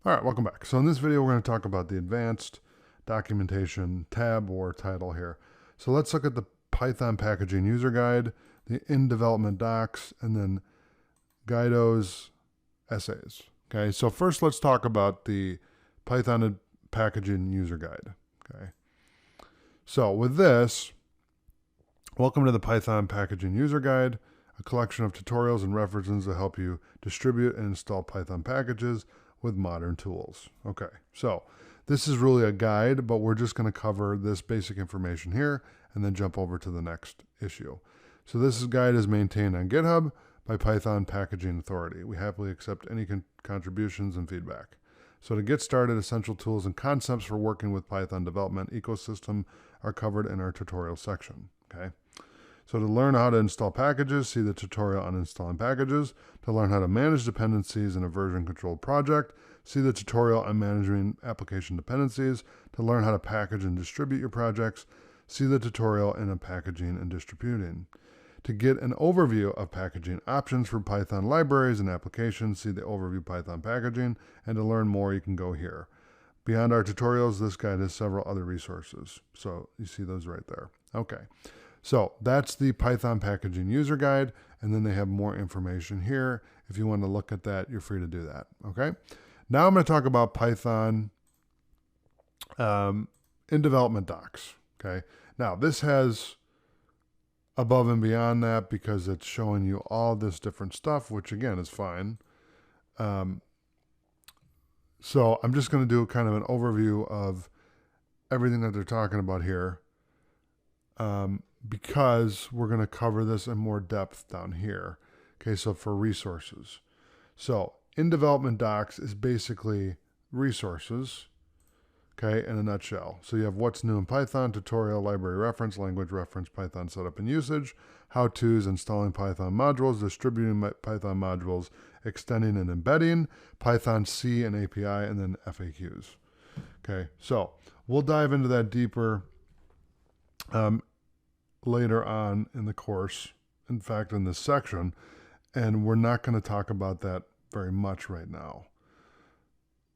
All right, welcome back. So in this video, we're going to talk about the advanced documentation tab or title here. So let's look at the Python packaging user guide, the in development docs, and then Guido's essays. Okay, so first let's talk about the Python packaging user guide. Okay, so with this, welcome to the Python packaging user guide, a collection of tutorials and references to help you distribute and install Python packages with modern tools. Okay, so this is really a guide, but we're just going to cover this basic information here and then jump over to the next issue. So this guide is maintained on GitHub by Python Packaging Authority. We happily accept any contributions and feedback. So to get started, essential tools and concepts for working with Python development ecosystem are covered in our tutorial section. Okay. So to learn how to install packages, see the tutorial on installing packages. To learn how to manage dependencies in a version-controlled project, see the tutorial on managing application dependencies. To learn how to package and distribute your projects, see the tutorial in a packaging and distributing. To get an overview of packaging options for Python libraries and applications, see the overview Python packaging. And to learn more, you can go here. Beyond our tutorials, this guide has several other resources. So you see those right there. Okay. So that's the Python packaging user guide, and then they have more information here. If you want to look at that, you're free to do that. Okay. Now I'm going to talk about Python in development docs. Okay. Now this has above and beyond that because it's showing you all this different stuff, which again is fine. So I'm just going to do kind of an overview of everything that they're talking about here. Because we're going to cover this in more depth down here. Okay, so for resources. So in development docs is basically resources, okay, in a nutshell. So you have what's new in Python, tutorial, library reference, language reference, Python setup and usage, how-tos, installing Python modules, distributing Python modules, extending and embedding, Python C and API, and then FAQs. Okay, so we'll dive into that deeper later on in the course, in fact, in this section, and we're not going to talk about that very much right now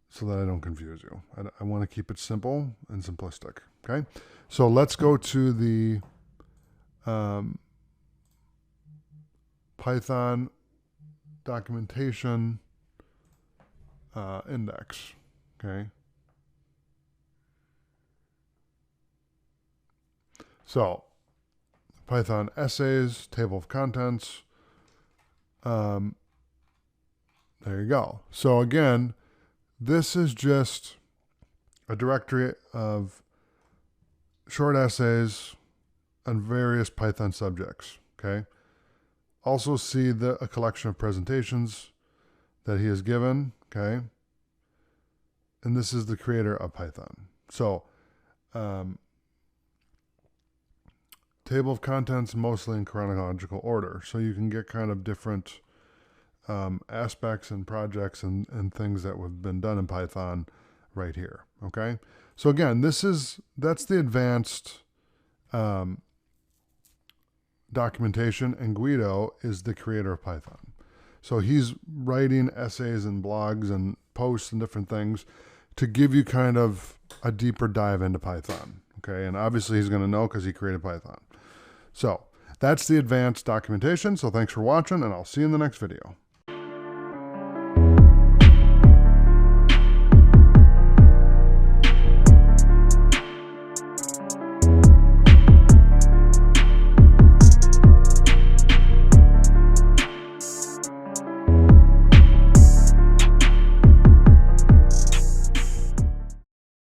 so that I don't confuse you. I want to keep it simple and simplistic, okay? So let's go to the Python documentation index, okay? So Python essays, table of contents. There you go. So again, this is just a directory of short essays on various Python subjects. Okay. Also see a collection of presentations that he has given. Okay. And this is the creator of Python. So, table of contents mostly in chronological order, so you can get kind of different aspects and projects and things that have been done in Python right here. Okay, so again, that's the advanced documentation, and Guido is the creator of Python. So he's writing essays and blogs and posts and different things to give you kind of a deeper dive into Python. Okay, and obviously he's going to know because he created Python. So that's the advanced documentation. So thanks for watching, and I'll see you in the next video.